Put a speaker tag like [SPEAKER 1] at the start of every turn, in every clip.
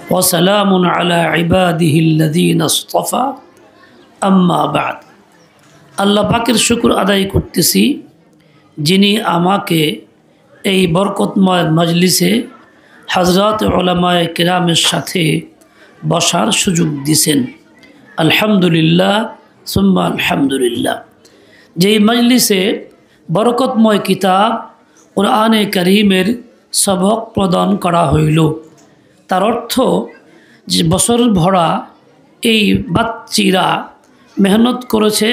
[SPEAKER 1] وسلام على عباده الذين اصطفى أما بعد আল্লাহ পাকের শুকর আদায় করতেছি যিনি আমাকে এই বরকতময় মজলিসে হযরত উলামায়ে কিরামের সাথে বসার সুযোগ দিয়েছেন। আলহামদুলিল্লাহ সুম্মা আলহামদুলিল্লাহ। যেই মজলিসে বরকতময় কিতাব কুরআনে কারীমের সবক প্রদান করা হইল, তার অর্থ যে বছর ভরা এই বাচ্চিরা মেহনত করেছে,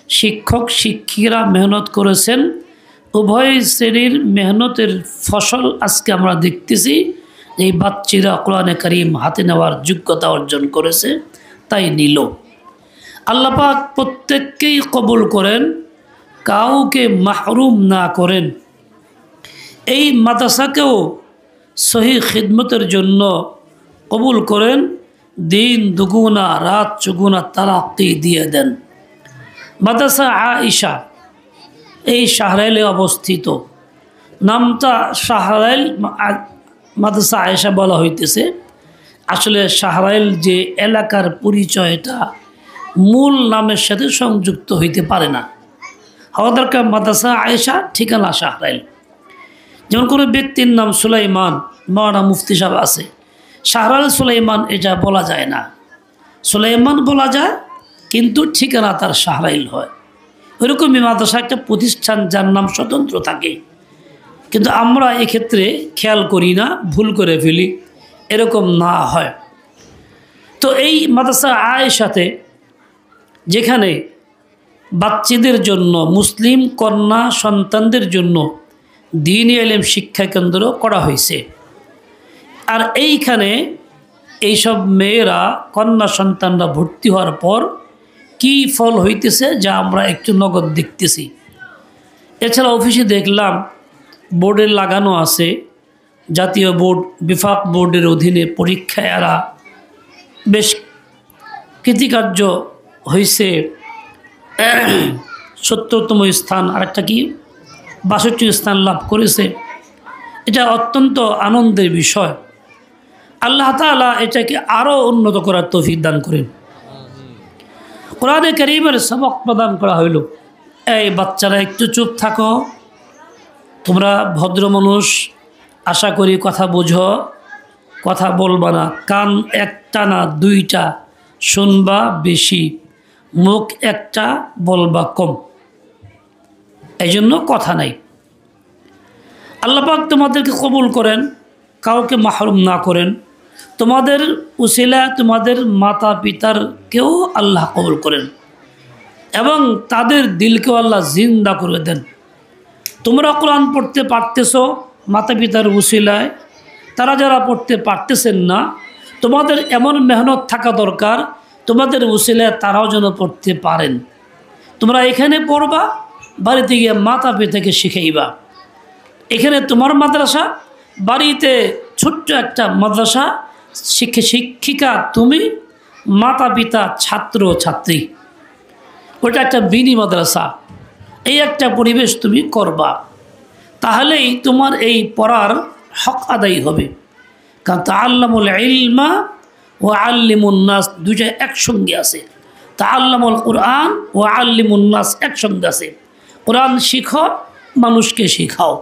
[SPEAKER 1] শিক্ষক শিক্ষিকারা মেহনত করেছেন, উভয় শ্রেণীর মেহনতের ফসল আজকে আমরা দেখতেছি। এই বাচ্চিরা কোরআনে কারীম হাতে নেওয়ার যোগ্যতা অর্জন করেছে, তাই নিল। আল্লাহ পাক প্রত্যেককেই কবুল করেন, কাউকে মাহরুম না করেন। এই মাদ্রাসাকেও সহি খিদমতের জন্য কবুল করেন, দিন দুগুনা রাত চুগুনা তারাক্কি দিয়ে দেন। মাদ্রাসা আয়েশা এই শাহরাইলে অবস্থিত। নামটা শাহরাইল মাদ্রাসা আয়েশা বলা হইতেছে। আসলে শাহরাইল যে এলাকার পরিচয়টা মূল নামের সাথে সংযুক্ত হইতে পারে না। হওয়া দরকার মাদ্রাসা আয়েশা, ঠিকানা শাহরাইল। যেমন কোনো ব্যক্তির নাম সুলাইমান, মাওলানা মুফতি সাহেব আছে, শাহরাইল সুলাইমান এটা বলা যায় না। সুলাইমান বলা যায় কিন্তু ঠিকানা তার শাহরাইল হয়। ওইরকমই মাদ্রাসা একটা প্রতিষ্ঠান যার নাম স্বতন্ত্র থাকে, কিন্তু আমরা এক্ষেত্রে খেয়াল করি না, ভুল করে ফেলি, এরকম না হয়। তো এই মাদ্রাসা আয়েশাতে যেখানে বাচ্চাদের জন্য, মুসলিম কন্যা সন্তানদের জন্য দ্বীনি ইলম শিক্ষা কেন্দ্র করা হয়েছে। আর এইখানে এইসব মেয়েরা, কন্যা সন্তানরা ভর্তি হওয়ার পর কি ফল হইতেছে যা আমরা একটু নগদ দেখতেছি। এছাড়া অফিসে দেখলাম বোর্ডে লাগানো আছে, জাতীয় বোর্ড বিফাক বোর্ডের অধীনে পরীক্ষায় এরা বেশ কৃতিকার্য হয়েছে। ৭০তম স্থান, আরেকটা কি ৬২ স্থান লাভ করেছে। এটা অত্যন্ত আনন্দের বিষয়। আল্লাহ তাআলা এটাকে আরও উন্নত করার তৌফিক দান করেন। কোরআনে কারীমের সবক প্রদান করা হইল। এই বাচ্চারা একটু চুপ থাকো, তোমরা ভদ্র মানুষ, আশা করি কথা বোঝো, কথা বলবা না, কান একটা না দুইটা, শুনবা বেশি, মুখ একটা বলবা কম, এই জন্য কথা নাই। আল্লাহ পাক তোমাদেরকে কবুল করেন, কাউকে মাহরুম না করেন। তোমাদের উসিলা তোমাদের মাতা পিতারকেও আল্লাহ কবুল করেন এবং তাদের দিলকেও আল্লাহ জিন্দা করে দেন। তোমরা কোরআন পড়তে পারতেছো মাতা পিতার উসিলায়, তারা যারা পড়তে পারতেছেন না, তোমাদের এমন মেহনত থাকা দরকার তোমাদের উসিলায় তারাও যেন পড়তে পারেন। তোমরা এখানে পড়বা, বাড়িতে গিয়ে মাতা পিতাকে শিখাইবা। এখানে তোমার মাদ্রাসা, বাড়িতে ছোট্ট একটা মাদ্রাসা, শিক্ষিকা তুমি, মাতা পিতা ছাত্র ছাত্রী, ওটা একটা বিনি মাদ্রাসা। এই একটা পরিবেশ তুমি করবা, তাহলেই তোমার এই পড়ার হক আদায় হবে। কারণ তাআল্লামুল ইলমা ওয়া আল্লিমুন নাস দুইটা একসঙ্গে আছে। তাআল্লামুল কুরআন ওয়া আল্লিমুন নাস একসঙ্গে আছে। কোরআন শিখো, মানুষকে শিখাও।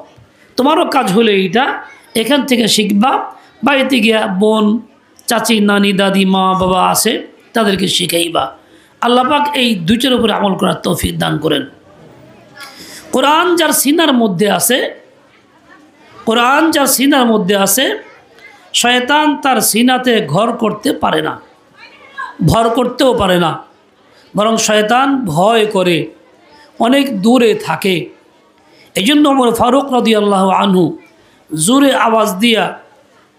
[SPEAKER 1] তোমারও কাজ হলো এইটা, এখান থেকে শিখবা, বাড়িতে গিয়া বোন, চাচি, নানি, দাদি, মা, বাবা আছে, তাদেরকে শিখাইবা। আল্লাহ পাক এই দুইটার উপরে আমল করার তৌফিক দান করেন। কোরআন যার সিনার মধ্যে আছে, কোরআন যার সিনার মধ্যে আছে, শয়তান তার সিনাতে ঘর করতে পারে না, ভর করতেও পারে না, বরং শয়তান ভয় করে, অনেক দূরে থাকে। এই জন্য ওমর ফারুক রাদিয়াল্লাহু আনহু জোরে আওয়াজ দিয়া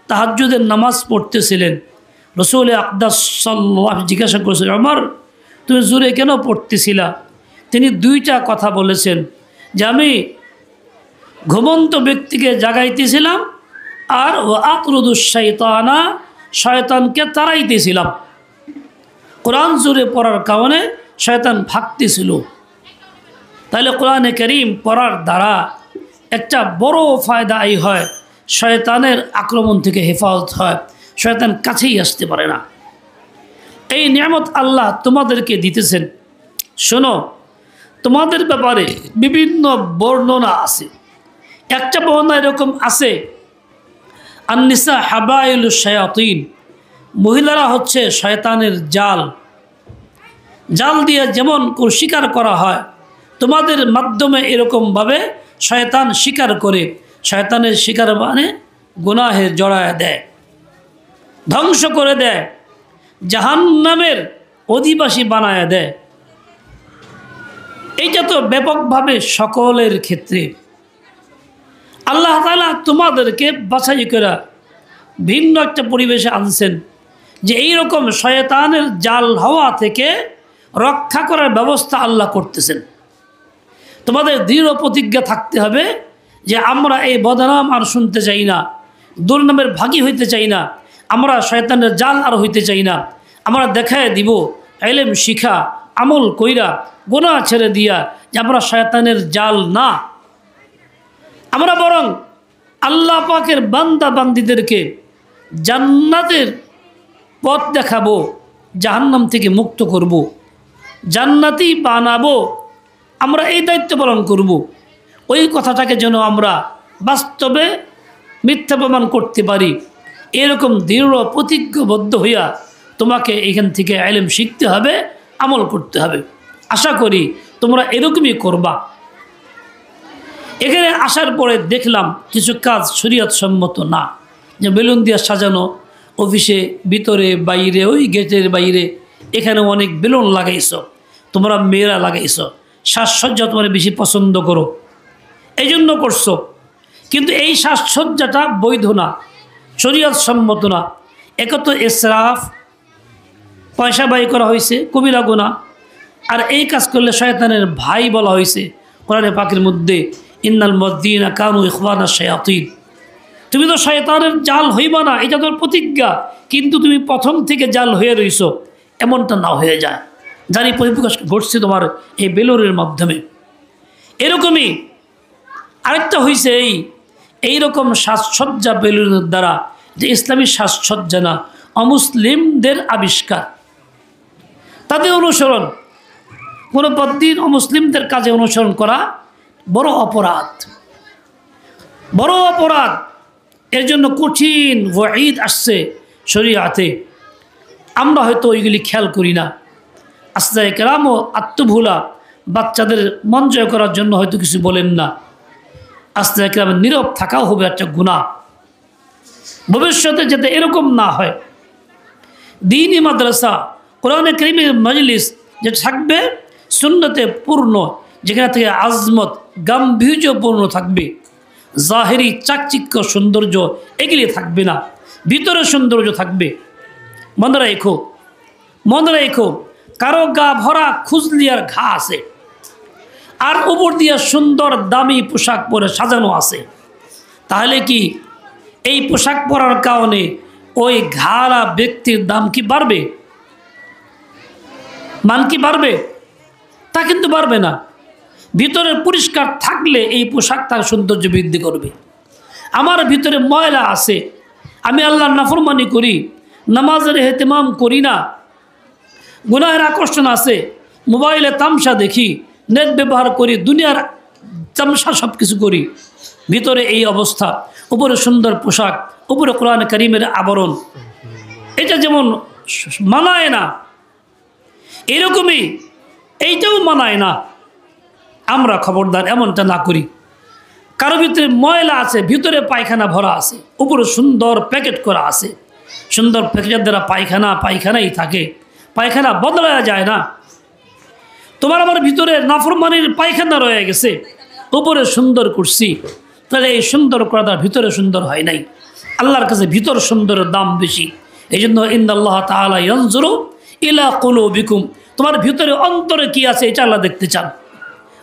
[SPEAKER 1] তাহাজ্জুদের নামাজ পড়তেছিলেন। রাসূল আকদাস সাল্লাল্লাহু আলাইহি জিজ্ঞাসা করেছিলেন, ওমর তুমি জোরে কেন পড়তেছিলা? তিনি দুইটা কথা বলেছেন, যে আমি ঘুমন্ত ব্যক্তিকে জাগাইতেছিলাম আর ও আকরুদুশ শাইতানা, শয়তানকে তাড়াইতেছিলাম। কোরআন জোরে পড়ার কারণে শয়তান ভাগতেছিল। তাহলে কোরআনে কারীম পড়ার দ্বারা একটা বড় ফায়দা এই হয়, শয়তানের আক্রমণ থেকে হেফাজত হয়, শয়তান কাছেই আসতে পারে না। এই নিয়ামত আল্লাহ তোমাদেরকে দিতেছেন। শোনো, তোমাদের ব্যাপারে বিভিন্ন বর্ণনা আছে। একটা বর্ণনা এরকম আছে, আন-নিসা হাবাইলু শায়াতিন, মহিলারা হচ্ছে শয়তানের জাল। জাল দিয়ে যেমন শিকার করা হয়, তোমাদের মাধ্যমে এরকমভাবে শয়তান শিকার করে, শয়তানের শিকার মানে গুনাহে জড়ায় দেয়, ধ্বংস করে দেয়, জাহান্নামের অধিবাসী বানায় দেয়। এইটা তো ব্যাপকভাবে সকলের ক্ষেত্রে। আল্লাহ তাআলা তোমাদেরকে বাছাই করে ভিন্ন একটা পরিবেশে আনছেন, যে এইরকম শয়তানের জাল হওয়া থেকে রক্ষা করার ব্যবস্থা আল্লাহ করতেছেন। তোমাদের দৃঢ় প্রতিজ্ঞা থাকতে হবে যে আমরা এই বদনাম আর শুনতে চাই না, দুর্নামের ভাগী হইতে চাই না, আমরা শয়তানের জাল আর হইতে চাই না। আমরা দেখায় দিব ইলম শিখা, আমল কইরা, গুনাহ ছেড়ে দিয়া যে আমরা শয়তানের জাল না। আমরা বরং আল্লাহ পাকের বান্দা বান্দীদেরকে জান্নাতের পথ দেখাবো, জাহান্নাম থেকে মুক্ত করব, জান্নাতি বানাবো। আমরা এই দায়িত্ব পালন করব। ওই কথাটাকে যেন আমরা বাস্তবে মিথ্যা প্রমাণ করতে পারি, এরকম দৃঢ় প্রতিজ্ঞাবদ্ধ হইয়া তোমাকে এখান থেকে ইলম শিখতে হবে, আমল করতে হবে। আশা করি তোমরা এরকমই করবা। এখানে আসার পরে দেখলাম কিছু কাজ শরীয়ত সম্মত না, যে বেলুন দিয়ে সাজানো, অফিসে ভিতরে বাইরে, ওই গেটের বাইরে এখানে অনেক বেলুন লাগাইছো, তোমরা মেয়েরা লাগাইছো, সাজসজ্জা তোমরা বেশি পছন্দ করো, এই জন্য করছো। কিন্তু এই সাজসজ্জাটা বৈধ না, শরীয়ত সম্মত না। এক তো ইসরাফ, পয়সা ব্যয় করা হয়েছে, কবিরা গুনাহ। আর এই কাজ করলে শয়তানের ভাই বলা হয়েছে কোরআনে পাকের মধ্যে, ইন্নাল মুদ্দিনা কানু ইখওয়ানা শায়াতিন। তুমি তো শয়তানের জাল হইবা না, এটা তোর প্রতিজ্ঞা, কিন্তু তুমি প্রথম থেকে জাল হয়ে রইছো, এমনটা না হয়ে যায়। জানি পরিপ্রকাশ ঘটছে তোমার এই বেলুনের মাধ্যমে। এরকমই আরেকটা হয়েছে এইরকম সাজসজ্জা বেলুনের দ্বারা, যে ইসলামী সাজসজ্জা না, অমুসলিমদের আবিষ্কার, তাদের অনুসরণ, কোনো বদ্দিন অমুসলিমদের কাজে অনুসরণ করা বড় অপরাধ, বড় অপরাধ। এর জন্য কঠিন ওয়াঈদ আসছে শরীয়তে। আমরা হয়তো ওইগুলি খেয়াল করি না। আস্তায়ে কেরাম ও আত্মভুলা বাচ্চাদের মন জয় করার জন্য হয়তো কিছু বলেন না। আস্তায়ে কেরামের নীরব থাকাও হবে একটা গুনাহ। ভবিষ্যতে যাতে এরকম না হয়, দ্বীনি মাদ্রাসা, কোরআনে কারীমের মজলিস যেটা থাকবে সুন্নতে পূর্ণ, যেখানে থেকে আজমত, গাম্ভীর্যপূর্ণ থাকবে, জাহেরি চাকচিক্য সৌন্দর্য এগুলি থাকবে না, ভিতরে সৌন্দর্য থাকবে। মনে রেখো, মনে রেখো, কারো গা ভরা খুজলি আর ঘা আছে, আর উপর দিয়ে সুন্দর দামি পোশাক পরে সাজানো আছে, তাহলে কি এই পোশাক পরার কারণে ওই ঘাড়া ব্যক্তির দাম কি বাড়বে? মান কি বাড়বে? তা কিন্তু বাড়বে না। ভিতরে পরিষ্কার থাকলে এই পোশাক তার সৌন্দর্য বৃদ্ধি করবে। আমার ভিতরে ময়লা আছে, আমি আল্লাহর নাফরমানি করি, নামাজের ইহতিমাম করি না, গুনাহের আকর্ষণ আছে, মোবাইলে তামসা দেখি, নেট ব্যবহার করি, দুনিয়ার তামসা সব কিছু করি, ভিতরে এই অবস্থা, উপরে সুন্দর পোশাক, উপরে কোরআন কারীমের আবরণ, এটা যেমন মানায় না, এরকমই এইটাও মানায় না। আমরা খবরদার এমনটা না করি। কারো ভিতরে ময়লা আছে, ভিতরে পায়খানা ভরা আছে, উপরে সুন্দর প্যাকেট করা আছে, সুন্দর প্যাকেটের দ্বারা পায়খানাই থাকে, পায়খানা বদলা যায় না। তোমার আমার ভিতরে নাফরমানির পায়খানা রয়ে গেছে, উপরে সুন্দর করছি, তাহলে এই সুন্দর করাটা ভিতরে সুন্দর হয় নাই। আল্লাহর কাছে ভিতর সুন্দরের দাম বেশি। এই জন্য ইন্নাল্লাহ তাআলা ইয়ানজুরু ইলা কুলুবিকুম, তোমার ভিতরে অন্তরে কি আছে এটা আল্লাহ দেখতে চান,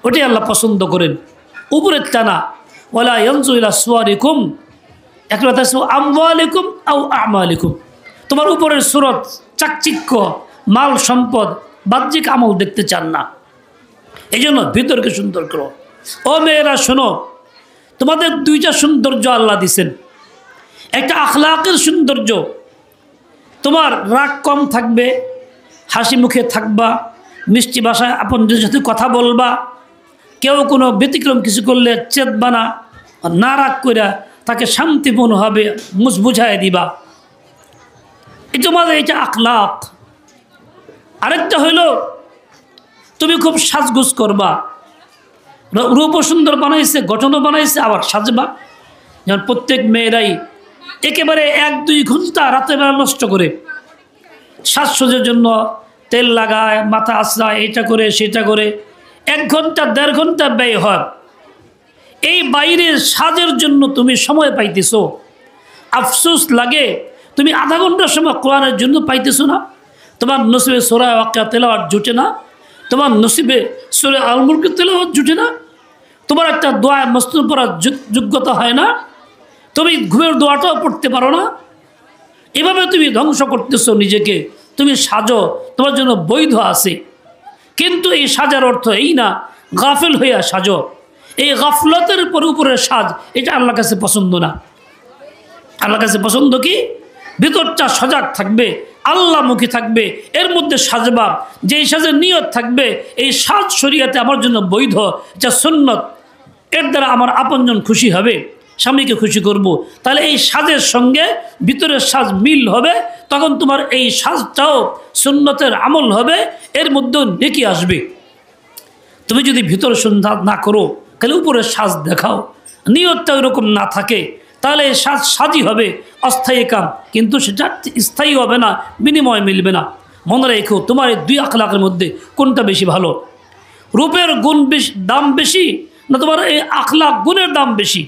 [SPEAKER 1] ওটাই আল্লাহ পছন্দ করেন, উপরের টানা। ওয়ালা ইয়ানজুরু ইলা সুওয়ারিকুম, একটা কথা আছে আমওয়ালিকুম আও আমালিকুম, তোমার উপরের সুরত, চাকচিক্য, মাল সম্পদ, বাহ্যিক আমল দেখতে চান না। এই জন্য ভিতরকে সুন্দর করো। ও মেয়েরা শোনো, তোমাদের দুইটা সৌন্দর্য আল্লাহ দিছেন, একটা আখলাকের সৌন্দর্য, তোমার রাগ কম থাকবে, হাসি মুখে থাকবা, মিষ্টি ভাষায় আপনদের সাথে কথা বলবা, কেউ কোনো ব্যতিক্রম কিছু করলে চেতবা না, না রাগ করে তাকে শান্তিপূর্ণভাবে বুঝাই দিবা। এই তোমাদের এটা আখলাক। আরেকটা হইল তুমি খুব সাজগুজ করবা, রূপ সুন্দর বানাইছে, গঠনও বানাইছে, আবার সাজবা। যেমন প্রত্যেক মেয়েরাই একেবারে 1-2 ঘন্টা রাতের বেলা নষ্ট করে সাজসজ্জার জন্য তেল লাগায়, মাথা আশ্রায়, এটা করে সেটা করে 1 ঘন্টা 1.5 ঘন্টা ব্যয় হয়। এই বাইরের সাজের জন্য তুমি সময় পাইতেছো, আফসোস লাগে তুমি আধা ঘন্টার সময় কোরআনের জন্য পাইতেছো না। তোমার নসিবে সূরা ওয়াকিয়া তেলাওয়াত জুটে না, তোমার নসিবে সূরা আল মুলক তেলাওয়াত জুটে না, তোমার একটা দোয়া মসনুদ পড়ার যোগ্যতা হয় না, তুমি ঘুমের দোয়াটাও পড়তে পারো না। এভাবে তুমি ধ্বংস করতেছো নিজেকে। তুমি সাজো, তোমার জন্য বৈধ আছে, কিন্তু এই সাজার অর্থ এই না গাফিল হইয়া সাজো। এই গাফলতের উপরে সাজ, এটা আল্লাহর কাছে পছন্দ না। আল্লাহর কাছে পছন্দ কি? ভিতরটা সজাগ থাকবে, আল্লাহমুখী থাকবে, এর মধ্যে সাজবা, যেই সাজের নিয়ত থাকবে এই সাজ শরীয়তে আমার জন্য বৈধ, যা সুন্নত, এর দ্বারা আমার আপনজন খুশি হবে, স্বামীকে খুশি করব। তাহলে এই সাজের সঙ্গে ভিতরের সাজ মিল হবে, তখন তোমার এই সাজটাও সুন্নতের আমল হবে, এর মধ্যেও নেকি আসবে। তুমি যদি ভিতরে সন্ধ্যা না করো, তাহলে উপরের সাজ দেখাও, নিয়তটা ওইরকম না থাকে, তাহলে সাজ সাজই হবে, অস্থায়ী কাম, কিন্তু সেটা স্থায়ী হবে না, বিনিময় মিলবে না। মনে রেখো তোমার এই 2 আখলাকের মধ্যে কোনটা বেশি ভালো? রূপের গুণ বেশি দাম বেশি, না তোমার এই আখলাক গুণের দাম বেশি?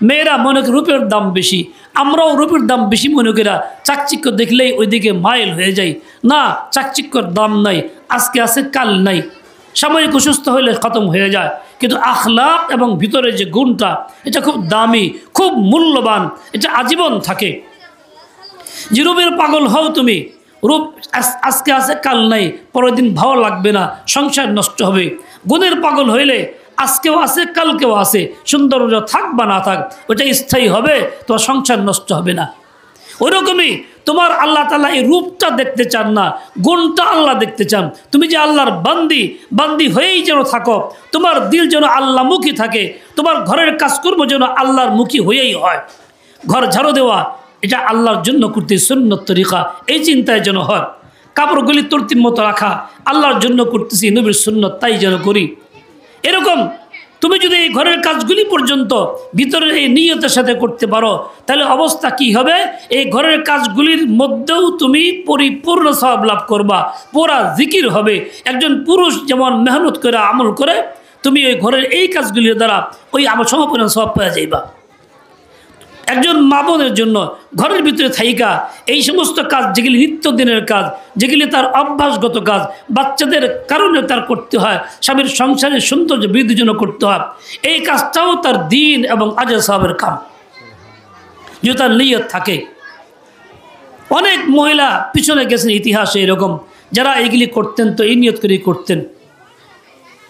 [SPEAKER 1] মেয়েরা মনে করে রূপের দাম বেশি, আমরাও রূপের দাম বেশি মনে করি, চাকচিক্য দেখলেই ওইদিকে মাইল হয়ে যায়। না, চাকচিক্যর দাম নাই, আজকে আছে কাল নাই, সাময়িক অসুস্থ হইলে খতম হয়ে যায়, কিন্তু আখলাক এবং ভিতরে যে গুণটা, এটা খুব দামি, খুব মূল্যবান, এটা আজীবন থাকে। যে রূপের পাগল হও তুমি, রূপ আজকে আছে কাল নাই, পরের দিন ভালো লাগবে না, সংসার নষ্ট হবে। গুণের পাগল হইলে আজকেও আছে কালকেও আছে, সুন্দর থাক বা না থাক, ওটা স্থায়ী হবে, তোমার সংসার নষ্ট হবে না। ওইরকমই তোমার আল্লাহ তাআলা এই রূপটা দেখতে চান না, গুণটা আল্লাহ দেখতে চান। তুমি যে আল্লাহর বান্দি হয়েই যেন থাকো, তোমার দিল যেন আল্লাহমুখী থাকে, তোমার ঘরের কাজকর্ম যেন আল্লাহর মুখী হয়েই হয়। ঘর ঝাড়ু দেওয়া এটা আল্লাহর জন্য করতে সুন্নত তরিকা, এই চিন্তায় যেন হয়। কাপড়গুলি তরতিব মতো রাখা আল্লাহর জন্য করতেছি, নবীর সুন্নত, তাই যেন করি। এরকম তুমি যদি এই ঘরের কাজগুলি পর্যন্ত ভিতরের এই নিয়তের সাথে করতে পারো, তাহলে অবস্থা কি হবে? এই ঘরের কাজগুলির মধ্যেও তুমি পরিপূর্ণ সওয়াব লাভ করবা, পুরা জিকির হবে। একজন পুরুষ যেমন মেহনত করে আমল করে, তুমি ওই ঘরের এই কাজগুলির দ্বারা ওই আমল সমপরিমাণ সওয়াব পেয়ে যাইবা। একজন মা বোনের জন্য ঘরের ভিতরে থাইকা এই সমস্ত কাজ, যেগুলি নিত্যদিনের কাজ, যেগুলি তার অভ্যাসগত কাজ, বাচ্চাদের কারণে তার করতে হয়, স্বামীর সংসারের সৌন্দর্য বৃদ্ধির জন্য করতে হয়, এই কাজটাও তার দিন এবং আজর সাহাবের কাম, যদি তার নিয়ত থাকে। অনেক মহিলা পিছনে গেছেন ইতিহাসে এরকম, যারা এইগুলি করতেন, তো এই নিয়ত করেই করতেন।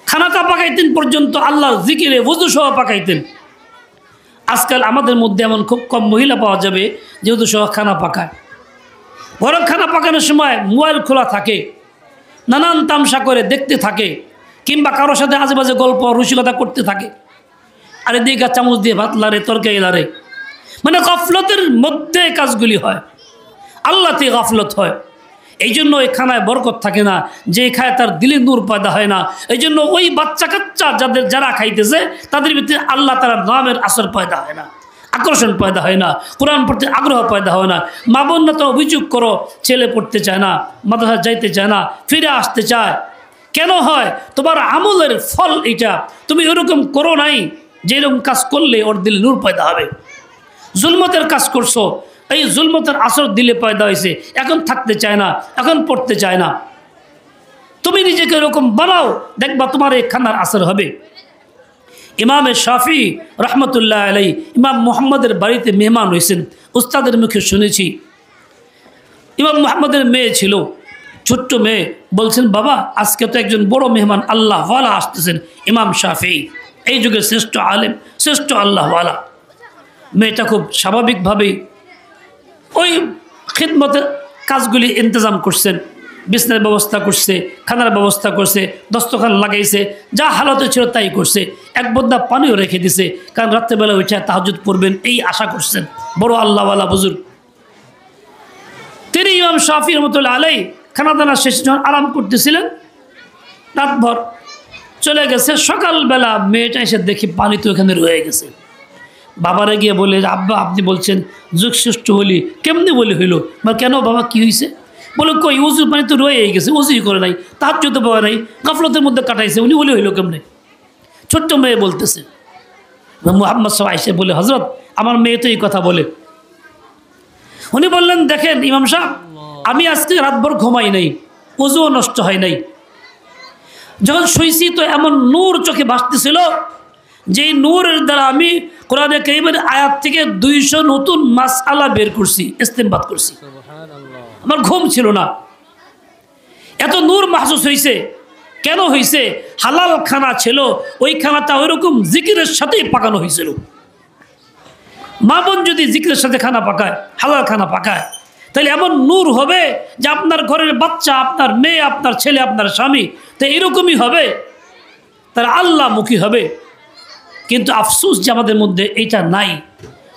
[SPEAKER 1] খানাটা পাকাইতেন পর্যন্ত আল্লাহর জিকিরে ওযু সহ পাকাইতেন। আজকাল আমাদের মধ্যে এমন খুব কম মহিলা পাওয়া যাবে যেহেতু সহ খানা পাকায়। বরং খানা পাকানোর সময় মোবাইল খোলা থাকে, নানান তামসা করে দেখতে থাকে, কিংবা কারোর সাথে আজেবাজে গল্প রসিকতা করতে থাকে, আর এদিকে চামচ দিয়ে ভাত লারে, তরকারি লারে, মানে গাফলতের মধ্যে কাজগুলি হয়, আল্লাহতে গাফলত হয়। এই জন্য ওই খানায় বরকত থাকে না, যে খায় তার দিলে নূর পয়দা হয় না। এই জন্য ওই বাচ্চা কাচ্চা যারা খাইতেছে তাদের ভিতরে আল্লাহ তাআলার নামের আসর পয়দা হয় না, আকর্ষণ পয়দা হয় না, কোরআন পড়তে আগ্রহ পয়দা হয় না। মা বোনরা তো অভিযোগ করো, ছেলে পড়তে চায় না, মাদ্রাসা যাইতে চায় না, ফিরে আসতে চায়। কেন হয়? তোমার আমলের ফল এটা, তুমি এরকম করো নাই, যেরকম কাজ করলে ওর দিলে নূর পয়দা হবে। জুলমতের কাজ করছো, এই জুলমতের আসর দিলে পয়দা হয়েছে, এখন থাকতে চায় না, এখন পড়তে চায় না। তুমি নিজেকে এরকম বানাও, দেখবা তোমার এই খানার আসর হবে। ইমামে শাফি রহমতুল্লাহ আলাই ইমাম মুহাম্মদের বাড়িতে মেহমান হয়েছেন, উস্তাদের মুখে শুনেছি। ইমাম মুহাম্মদের মেয়ে ছিল, ছোট্ট মেয়ে, বলছেন বাবা আজকে তো একজন বড় মেহমান আল্লাহওয়ালা আসতেছেন, ইমাম শাফি, এই যুগের শ্রেষ্ঠ আলেম, শ্রেষ্ঠ আল্লাহওয়ালা। মেয়েটা খুব স্বাভাবিকভাবেই ওই খিদমতের কাজগুলি ইন্তজাম করছেন, বিছনার ব্যবস্থা করছে, খানার ব্যবস্থা করছে, দস্তখান লাগাইছে, যা হালতে ছিল তাই করছে। এক বদ্দা পানিও রেখে দিছে, কারণ রাত্রেবেলা উঠে তাহাজ্জুদ পড়বেন এই আশা করছেন। বড় আল্লাহওয়ালা বুজুর্গ। তিনি ইমাম শাফি রহমতুল্লাহ আলাই খানা দানা শেষ যখন আরাম করতেছিলেন, রাতভর চলে গেছে। সকালবেলা মেয়েটা এসে দেখি পানি তো এখানে রয়ে গেছে। বাবারে গিয়ে বলে, আব্বা আপনি বলছেন যুগ সৃষ্ট হলি, কেমনি বলে হইল? বা কেন বাবা, কি হয়েছে? বলে, কই উজুর পানি তো রয়ে গেছে, উজুই করে নাই, তাহাজ্জুদ পাওয়া নাই, গাফলতের মধ্যে কাটাইছে, উনি বলে হইল কেমনে? ছোট্ট মেয়ে বলতেছে। মুহাম্মদ সাহেব আইসে বলে, হজরত আমার মেয়ে তো এই কথা বলে। উনি বললেন, দেখেন ইমাম সাহেব, আমি আজকে রাতভর ঘুমাই নাই, উজুও নষ্ট হয় নাই। যখন শুইছি তো এমন নূর চোখে ভাসতেছিল, যেই নূরের দ্বারা আমি কোরআনে কারীমের আয়াত থেকে 200 নতুন মাসআলা বের করছি, ইস্তেমবাত করছি। আমার ঘুম ছিল না, এত নূর মাহসুস হয়েছে। কেন হয়েছে? হালাল খানা ছিল, ওই খানাটা ওইরকম জিকিরের সাথেই পাকানো হয়েছিল। মা বোন যদি জিকিরের সাথে খানা পাকায়, হালাল খানা পাকায়, তাহলে এমন নূর হবে যে আপনার ঘরের বাচ্চা, আপনার মেয়ে, আপনার ছেলে, আপনার স্বামী তো এরকমই হবে, তারা আল্লাহমুখী হবে। কিন্তু আফসোস যে আমাদের মধ্যে এইটা নাই,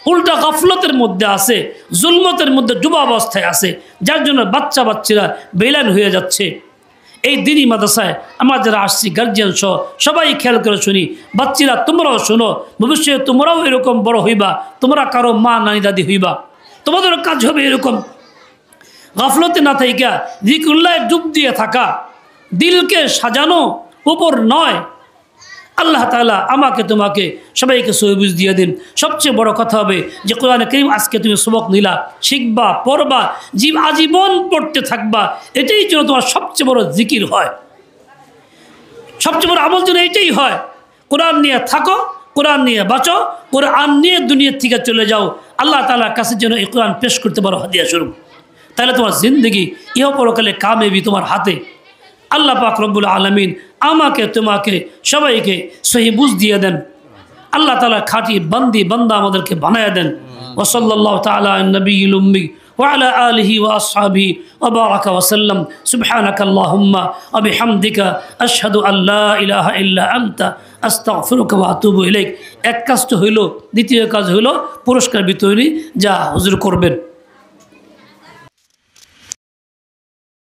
[SPEAKER 1] উল্টা গাফলতের মধ্যে আছে, জুলমতের মধ্যে ডুবা অবস্থায় আছে, যার জন্য বাচ্চারা বেলান হয়ে যাচ্ছে। এই দিনই মাদ্রাসায় আমরা যারা আসছি গার্জিয়ান সহ সবাই খেয়াল করে শুনি, বাচ্চারা তোমরাও শোনো, ভবিষ্যতে তোমরাও এরকম বড় হইবা, তোমরা কারো মা নানি দাদি হইবা, তোমাদেরও কাজ হবে এরকম গাফলতে না থাইকা জিকিরুল্লাহ ডুব দিয়ে থাকা, দিলকে সাজানো উপর নয়। আল্লাহ তাআলা আমাকে তোমাকে সবাইকে সহিবুজ দিয়ে দিন। সবচেয়ে বড় কথা হবে যে কোরআনে কারীম আজকে তুমি সবক নিলা, শিখবা, পড়বা, আজীবন পড়তে থাকবা, এটাই যেন তোমার সবচেয়ে বড় জিকির হয়, সবচেয়ে বড় আমল যেন এটাই হয়। কোরআন নিয়ে থাকো, কোরআন নিয়ে বাঁচো, কোরআন নিয়ে দুনিয়ার থেকে চলে যাও, আল্লাহ তাআলার কাছে যেন এই কোরআন পেশ করতে পারো হাদিয়া স্বরূপ। তাহলে তোমার জিন্দগি ইহ পরকালে কামেবি তোমার হাতে। আল্লাহ পাক রব্বুল আলামিন আমাকে তোমাকে সবাইকে সহি বুঝ দিয়ে দেন। আল্লাহ তাআলা খাঁটি বান্দি বান্দা আমাদেরকে বানায়া দেন। ওয়া সাল্লাল্লাহু তাআলা আলা নবিয়্যিল উম্মি ওয়া আলা আলিহি ওয়া আসহাবিহি ওয়া বারাকা ওয়া সাল্লাম। সুবহানাকা আল্লাহুম্মা ওয়া বিহামদিকা আশহাদু আল্লা ইলাহা ইল্লা আনতা আস্তাগফিরুকা ওয়া আতুবু ইলাইক। এক কাজ তো হইল, দ্বিতীয় কাজ হইল পুরস্কার বিতরণী, যা হুজুর করবেন।